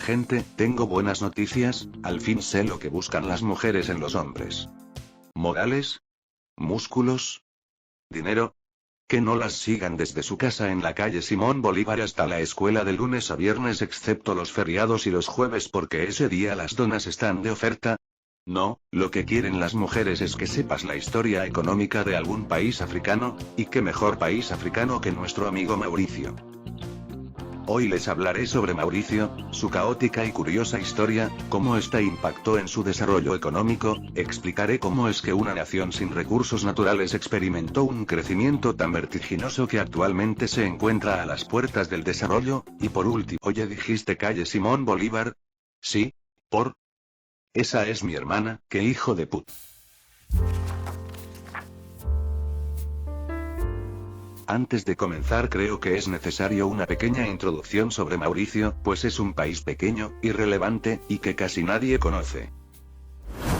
Gente, tengo buenas noticias, al fin sé lo que buscan las mujeres en los hombres. ¿Morales? ¿Músculos? ¿Dinero? Que no las sigan desde su casa en la calle Simón Bolívar hasta la escuela de lunes a viernes excepto los feriados y los jueves porque ese día las donas están de oferta. No, lo que quieren las mujeres es que sepas la historia económica de algún país africano, y qué mejor país africano que nuestro amigo Mauricio. Hoy les hablaré sobre Mauricio, su caótica y curiosa historia, cómo esta impactó en su desarrollo económico, explicaré cómo es que una nación sin recursos naturales experimentó un crecimiento tan vertiginoso que actualmente se encuentra a las puertas del desarrollo, y por último, oye, ¿dijiste calle Simón Bolívar? Sí, por... Esa es mi hermana, qué hijo de put... Antes de comenzar creo que es necesario una pequeña introducción sobre Mauricio, pues es un país pequeño, irrelevante, y que casi nadie conoce.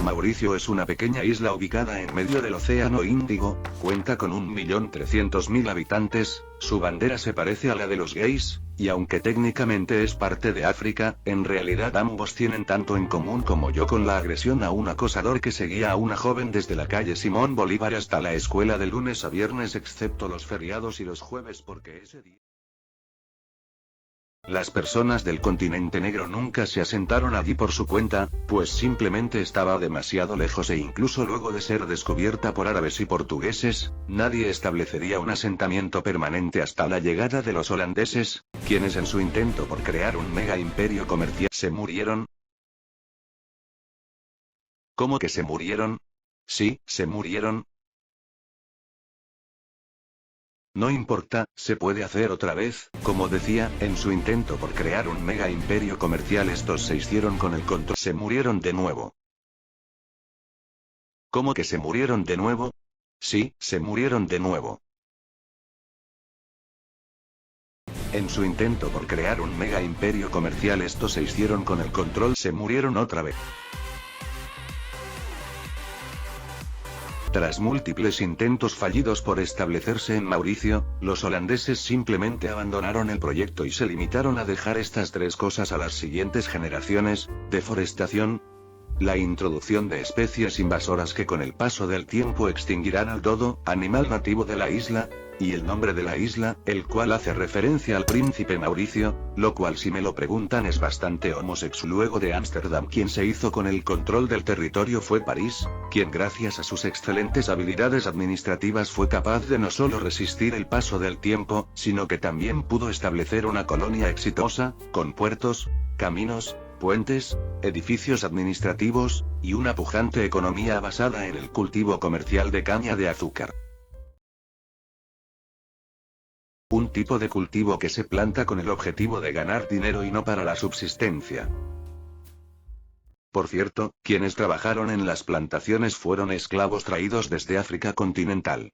Mauricio es una pequeña isla ubicada en medio del Océano Índico, cuenta con 1.300.000 habitantes, su bandera se parece a la de los gays, y aunque técnicamente es parte de África, en realidad ambos tienen tanto en común como yo con la agresión a un acosador que seguía a una joven desde la calle Simón Bolívar hasta la escuela de lunes a viernes excepto los feriados y los jueves porque ese día... Las personas del continente negro nunca se asentaron allí por su cuenta, pues simplemente estaba demasiado lejos e incluso luego de ser descubierta por árabes y portugueses, nadie establecería un asentamiento permanente hasta la llegada de los holandeses, quienes en su intento por crear un mega imperio comercial se murieron. ¿Cómo que se murieron? Sí, se murieron. No importa, se puede hacer otra vez, como decía, en su intento por crear un mega imperio comercial estos se hicieron con el control. Se murieron de nuevo. ¿Cómo que se murieron de nuevo? Sí, se murieron de nuevo. En su intento por crear un mega imperio comercial estos se hicieron con el control. Se murieron otra vez. Tras múltiples intentos fallidos por establecerse en Mauricio, los holandeses simplemente abandonaron el proyecto y se limitaron a dejar estas tres cosas a las siguientes generaciones: deforestación, la introducción de especies invasoras que con el paso del tiempo extinguirán al dodo, animal nativo de la isla, y el nombre de la isla, el cual hace referencia al príncipe Mauricio, lo cual si me lo preguntan es bastante homosexual. Luego de Ámsterdam quien se hizo con el control del territorio fue París, quien gracias a sus excelentes habilidades administrativas fue capaz de no solo resistir el paso del tiempo, sino que también pudo establecer una colonia exitosa, con puertos, caminos, puentes, edificios administrativos, y una pujante economía basada en el cultivo comercial de caña de azúcar. Un tipo de cultivo que se planta con el objetivo de ganar dinero y no para la subsistencia. Por cierto, quienes trabajaron en las plantaciones fueron esclavos traídos desde África continental.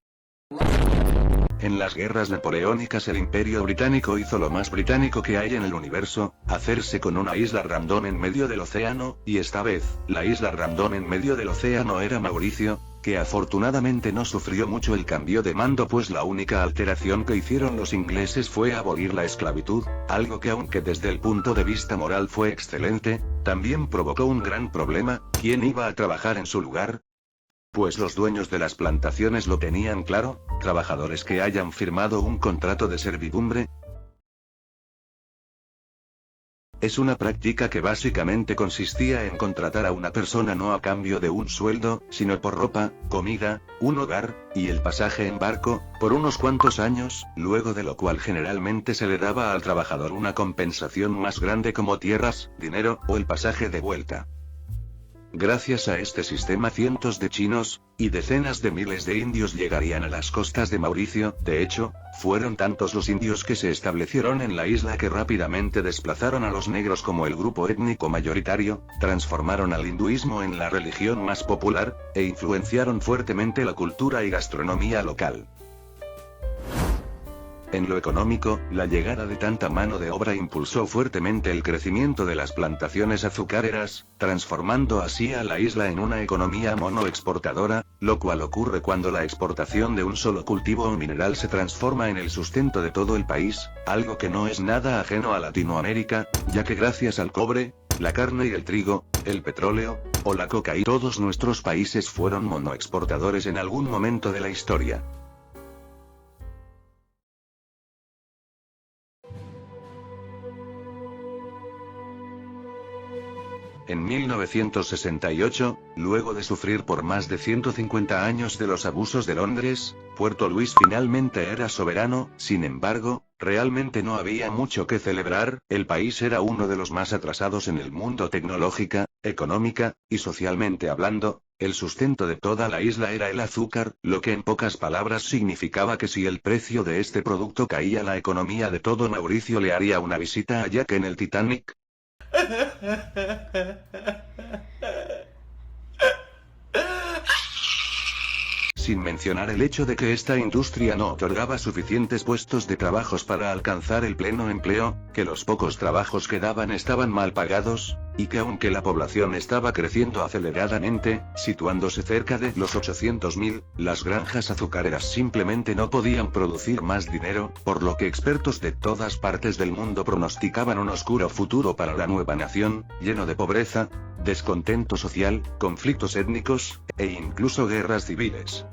En las guerras napoleónicas el Imperio Británico hizo lo más británico que hay en el universo, hacerse con una isla random en medio del océano, y esta vez, la isla random en medio del océano era Mauricio, que afortunadamente no sufrió mucho el cambio de mando pues la única alteración que hicieron los ingleses fue abolir la esclavitud, algo que aunque desde el punto de vista moral fue excelente, también provocó un gran problema: ¿quién iba a trabajar en su lugar? Pues los dueños de las plantaciones lo tenían claro: trabajadores que hayan firmado un contrato de servidumbre. Es una práctica que básicamente consistía en contratar a una persona no a cambio de un sueldo, sino por ropa, comida, un hogar, y el pasaje en barco, por unos cuantos años, luego de lo cual generalmente se le daba al trabajador una compensación más grande como tierras, dinero, o el pasaje de vuelta. Gracias a este sistema cientos de chinos, y decenas de miles de indios llegarían a las costas de Mauricio. De hecho, fueron tantos los indios que se establecieron en la isla que rápidamente desplazaron a los negros como el grupo étnico mayoritario, transformaron al hinduismo en la religión más popular, e influenciaron fuertemente la cultura y gastronomía local. En lo económico, la llegada de tanta mano de obra impulsó fuertemente el crecimiento de las plantaciones azucareras, transformando así a la isla en una economía monoexportadora, lo cual ocurre cuando la exportación de un solo cultivo o mineral se transforma en el sustento de todo el país, algo que no es nada ajeno a Latinoamérica, ya que gracias al cobre, la carne y el trigo, el petróleo, o la cocaína, todos nuestros países fueron monoexportadores en algún momento de la historia. En 1968, luego de sufrir por más de 150 años de los abusos de Londres, Puerto Luis finalmente era soberano. Sin embargo, realmente no había mucho que celebrar. El país era uno de los más atrasados en el mundo tecnológica, económica, y socialmente hablando. El sustento de toda la isla era el azúcar, lo que en pocas palabras significaba que si el precio de este producto caía, la economía de todo Mauricio le haría una visita a Jack en el Titanic. Sin mencionar el hecho de que esta industria no otorgaba suficientes puestos de trabajos para alcanzar el pleno empleo, que los pocos trabajos que daban estaban mal pagados, y que aunque la población estaba creciendo aceleradamente, situándose cerca de los 800.000, las granjas azucareras simplemente no podían producir más dinero, por lo que expertos de todas partes del mundo pronosticaban un oscuro futuro para la nueva nación, lleno de pobreza, descontento social, conflictos étnicos, e incluso guerras civiles.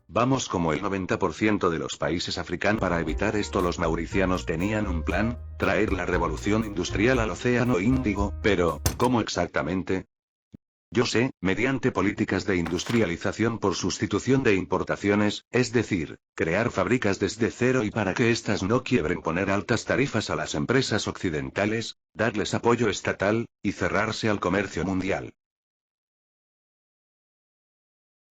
Vamos, como el 90% de los países africanos. Para evitar esto, los mauricianos tenían un plan: traer la revolución industrial al Océano Índico. Pero, ¿cómo exactamente? Yo sé, mediante políticas de industrialización por sustitución de importaciones, es decir, crear fábricas desde cero y para que éstas no quiebren, poner altas tarifas a las empresas occidentales, darles apoyo estatal, y cerrarse al comercio mundial.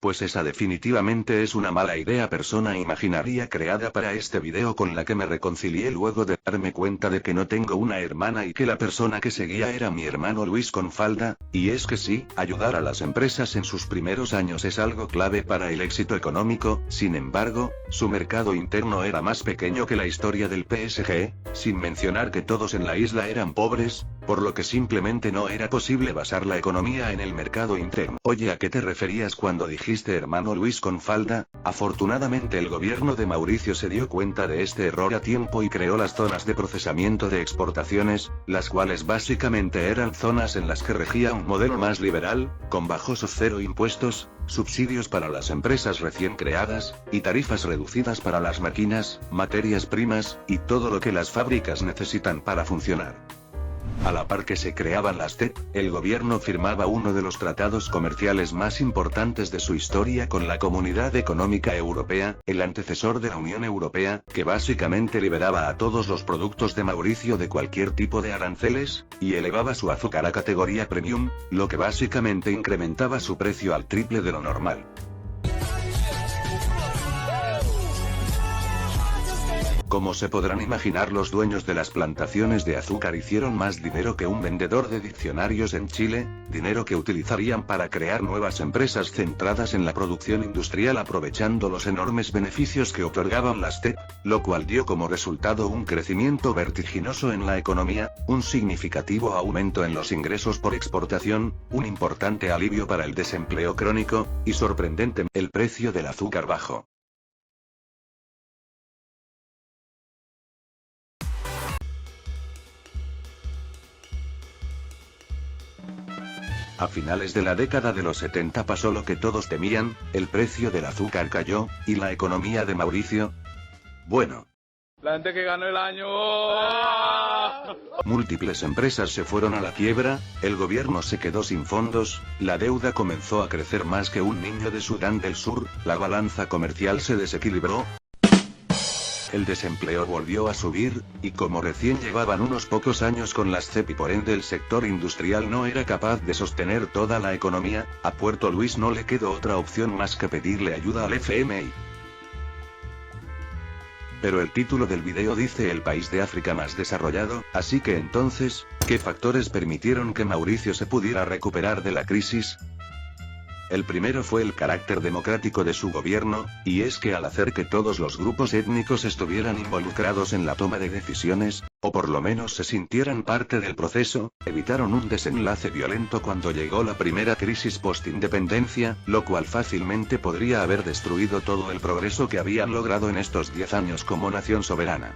Pues esa definitivamente es una mala idea, persona imaginaria creada para este video, con la que me reconcilié luego de darme cuenta de que no tengo una hermana y que la persona que seguía era mi hermano Luis con falda. Y es que sí, ayudar a las empresas en sus primeros años es algo clave para el éxito económico. Sin embargo, su mercado interno era más pequeño que la historia del PSG, sin mencionar que todos en la isla eran pobres, por lo que simplemente no era posible basar la economía en el mercado interno. Oye, ¿a qué te referías cuando dijiste hermano Luis con falda? Afortunadamente el gobierno de Mauricio se dio cuenta de este error a tiempo y creó las zonas de procesamiento de exportaciones, las cuales básicamente eran zonas en las que regía un modelo más liberal, con bajos o cero impuestos, subsidios para las empresas recién creadas, y tarifas reducidas para las máquinas, materias primas, y todo lo que las fábricas necesitan para funcionar. A la par que se creaban las TEC, el gobierno firmaba uno de los tratados comerciales más importantes de su historia con la Comunidad Económica Europea, el antecesor de la Unión Europea, que básicamente liberaba a todos los productos de Mauricio de cualquier tipo de aranceles, y elevaba su azúcar a categoría premium, lo que básicamente incrementaba su precio al triple de lo normal. Como se podrán imaginar, los dueños de las plantaciones de azúcar hicieron más dinero que un vendedor de diccionarios en Chile, dinero que utilizarían para crear nuevas empresas centradas en la producción industrial, aprovechando los enormes beneficios que otorgaban las TEC, lo cual dio como resultado un crecimiento vertiginoso en la economía, un significativo aumento en los ingresos por exportación, un importante alivio para el desempleo crónico, y sorprendentemente, el precio del azúcar bajo. A finales de la década de los 70 pasó lo que todos temían: el precio del azúcar cayó, y la economía de Mauricio, bueno, la gente que ganó el año. Múltiples empresas se fueron a la quiebra, el gobierno se quedó sin fondos, la deuda comenzó a crecer más que un niño de Sudán del Sur, la balanza comercial se desequilibró, el desempleo volvió a subir, y como recién llevaban unos pocos años con las CEP y por ende el sector industrial no era capaz de sostener toda la economía, a Puerto Luis no le quedó otra opción más que pedirle ayuda al FMI. Pero el título del video dice el país de África más desarrollado, así que entonces, ¿qué factores permitieron que Mauricio se pudiera recuperar de la crisis? El primero fue el carácter democrático de su gobierno, y es que al hacer que todos los grupos étnicos estuvieran involucrados en la toma de decisiones, o por lo menos se sintieran parte del proceso, evitaron un desenlace violento cuando llegó la primera crisis post-independencia, lo cual fácilmente podría haber destruido todo el progreso que habían logrado en estos 10 años como nación soberana.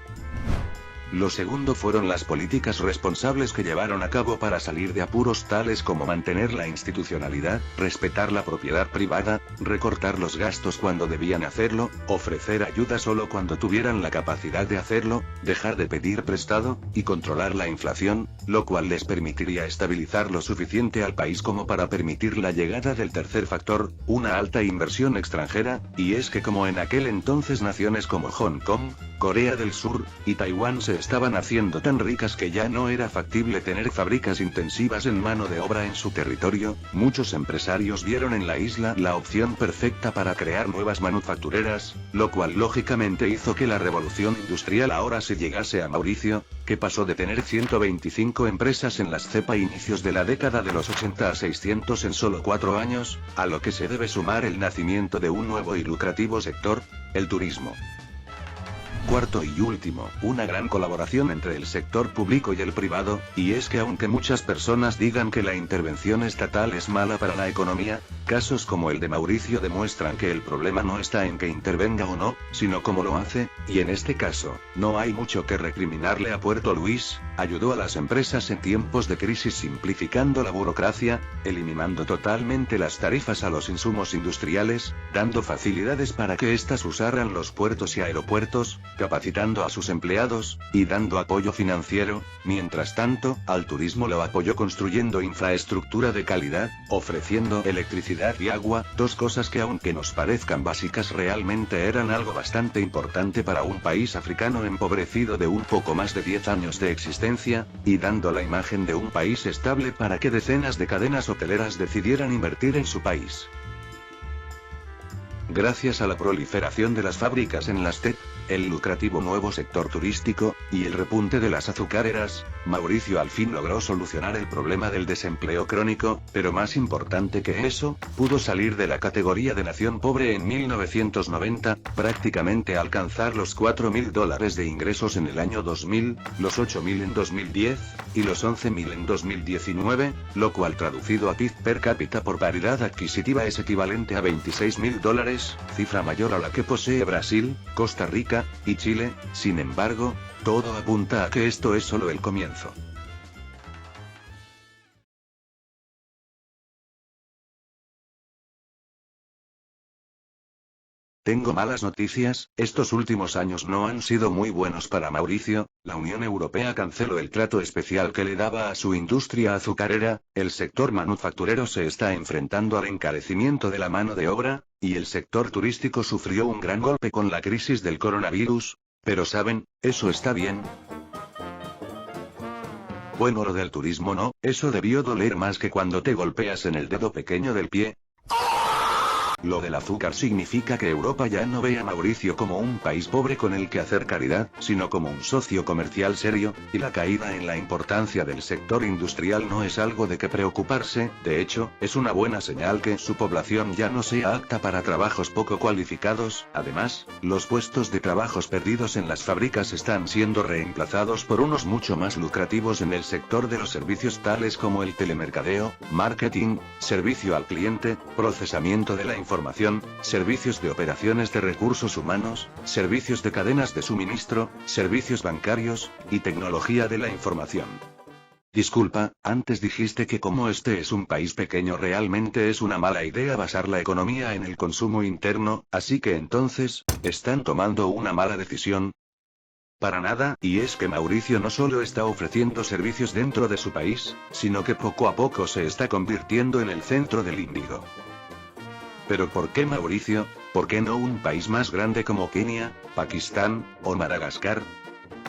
Lo segundo fueron las políticas responsables que llevaron a cabo para salir de apuros tales como mantener la institucionalidad, respetar la propiedad privada, recortar los gastos cuando debían hacerlo, ofrecer ayuda solo cuando tuvieran la capacidad de hacerlo, dejar de pedir prestado, y controlar la inflación, lo cual les permitiría estabilizar lo suficiente al país como para permitir la llegada del tercer factor, una alta inversión extranjera, y es que como en aquel entonces naciones como Hong Kong, Corea del Sur, y Taiwán se estaban haciendo tan ricas que ya no era factible tener fábricas intensivas en mano de obra en su territorio, muchos empresarios vieron en la isla la opción perfecta para crear nuevas manufactureras, lo cual lógicamente hizo que la revolución industrial ahora se llegase a Mauricio, que pasó de tener 125 empresas en las cepa inicios de la década de los 80 a 600 en solo 4 años, a lo que se debe sumar el nacimiento de un nuevo y lucrativo sector, el turismo. Cuarto y último, una gran colaboración entre el sector público y el privado, y es que aunque muchas personas digan que la intervención estatal es mala para la economía, casos como el de Mauricio demuestran que el problema no está en que intervenga o no, sino cómo lo hace, y en este caso, no hay mucho que recriminarle a Puerto Luis, ayudó a las empresas en tiempos de crisis simplificando la burocracia, eliminando totalmente las tarifas a los insumos industriales, dando facilidades para que éstas usaran los puertos y aeropuertos, capacitando a sus empleados, y dando apoyo financiero. Mientras tanto, al turismo lo apoyó construyendo infraestructura de calidad, ofreciendo electricidad y agua, dos cosas que aunque nos parezcan básicas realmente eran algo bastante importante para un país africano empobrecido de un poco más de 10 años de existencia, y dando la imagen de un país estable para que decenas de cadenas hoteleras decidieran invertir en su país. Gracias a la proliferación de las fábricas en las TEC, el lucrativo nuevo sector turístico, y el repunte de las azucareras, Mauricio al fin logró solucionar el problema del desempleo crónico, pero más importante que eso, pudo salir de la categoría de nación pobre en 1990, prácticamente alcanzar los $4.000 de ingresos en el año 2000, los 8.000 en 2010, y los 11.000 en 2019, lo cual traducido a PIB per cápita por paridad adquisitiva es equivalente a $26.000, cifra mayor a la que posee Brasil, Costa Rica, y Chile. Sin embargo, todo apunta a que esto es solo el comienzo. Tengo malas noticias, estos últimos años no han sido muy buenos para Mauricio. La Unión Europea canceló el trato especial que le daba a su industria azucarera, el sector manufacturero se está enfrentando al encarecimiento de la mano de obra, y el sector turístico sufrió un gran golpe con la crisis del coronavirus, pero ¿saben? Eso está bien. Bueno, lo del turismo no, eso debió doler más que cuando te golpeas en el dedo pequeño del pie. Lo del azúcar significa que Europa ya no ve a Mauricio como un país pobre con el que hacer caridad, sino como un socio comercial serio, y la caída en la importancia del sector industrial no es algo de que preocuparse, de hecho, es una buena señal que su población ya no sea apta para trabajos poco cualificados. Además, los puestos de trabajos perdidos en las fábricas están siendo reemplazados por unos mucho más lucrativos en el sector de los servicios tales como el telemercadeo, marketing, servicio al cliente, procesamiento de la información, servicios de operaciones de recursos humanos, servicios de cadenas de suministro, servicios bancarios, y tecnología de la información. Disculpa, antes dijiste que como este es un país pequeño realmente es una mala idea basar la economía en el consumo interno, así que entonces, ¿están tomando una mala decisión? Para nada, y es que Mauricio no solo está ofreciendo servicios dentro de su país, sino que poco a poco se está convirtiendo en el centro del índigo. ¿Pero por qué Mauricio? ¿Por qué no un país más grande como Kenia, Pakistán, o Madagascar?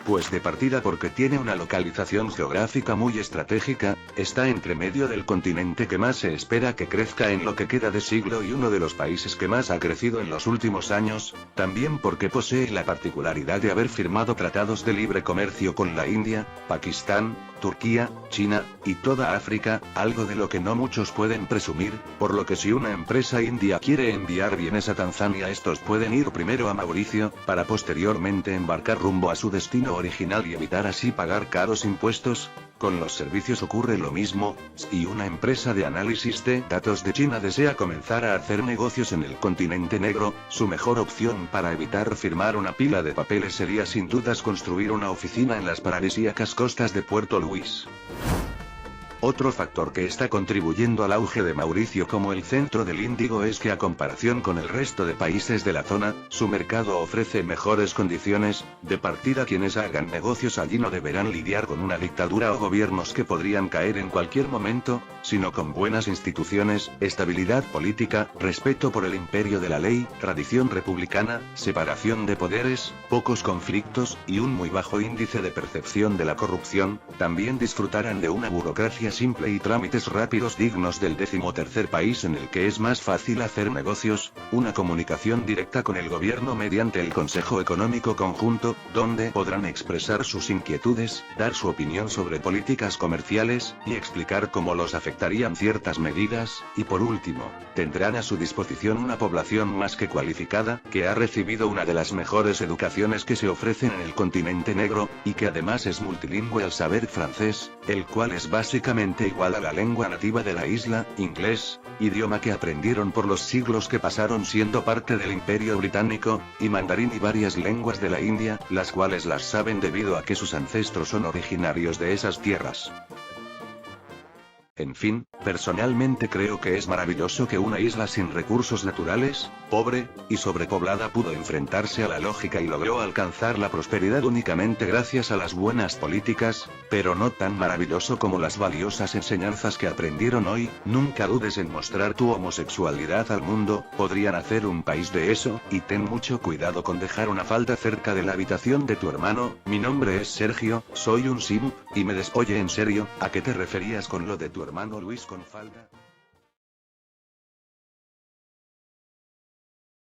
Pues de partida porque tiene una localización geográfica muy estratégica, está entre medio del continente que más se espera que crezca en lo que queda de siglo y uno de los países que más ha crecido en los últimos años, también porque posee la particularidad de haber firmado tratados de libre comercio con la India, Pakistán, Turquía, China, y toda África, algo de lo que no muchos pueden presumir, por lo que si una empresa india quiere enviar bienes a Tanzania, estos pueden ir primero a Mauricio, para posteriormente embarcar rumbo a su destino original y evitar así pagar caros impuestos. Con los servicios ocurre lo mismo. Si una empresa de análisis de datos de China desea comenzar a hacer negocios en el continente negro, su mejor opción para evitar firmar una pila de papeles sería sin dudas construir una oficina en las paradisíacas costas de Puerto Luis. Otro factor que está contribuyendo al auge de Mauricio como el centro del índigo es que a comparación con el resto de países de la zona, su mercado ofrece mejores condiciones. De partida, quienes hagan negocios allí no deberán lidiar con una dictadura o gobiernos que podrían caer en cualquier momento, sino con buenas instituciones, estabilidad política, respeto por el imperio de la ley, tradición republicana, separación de poderes, pocos conflictos, y un muy bajo índice de percepción de la corrupción. También disfrutarán de una burocracia simple y trámites rápidos dignos del 13º país en el que es más fácil hacer negocios, una comunicación directa con el gobierno mediante el Consejo Económico Conjunto, donde podrán expresar sus inquietudes, dar su opinión sobre políticas comerciales, y explicar cómo los afectarían ciertas medidas, y por último, tendrán a su disposición una población más que cualificada, que ha recibido una de las mejores educaciones que se ofrecen en el continente negro, y que además es multilingüe al saber francés, el cual es básicamente igual a la lengua nativa de la isla, inglés, idioma que aprendieron por los siglos que pasaron siendo parte del Imperio Británico, y mandarín y varias lenguas de la India, las cuales las saben debido a que sus ancestros son originarios de esas tierras. En fin, personalmente creo que es maravilloso que una isla sin recursos naturales, pobre, y sobrepoblada pudo enfrentarse a la lógica y logró alcanzar la prosperidad únicamente gracias a las buenas políticas, pero no tan maravilloso como las valiosas enseñanzas que aprendieron hoy. Nunca dudes en mostrar tu homosexualidad al mundo, podrían hacer un país de eso, y ten mucho cuidado con dejar una falda cerca de la habitación de tu hermano. Mi nombre es Sergio, soy un simp, y me oye, en serio, ¿a qué te referías con lo de tu hermano Luis con falda?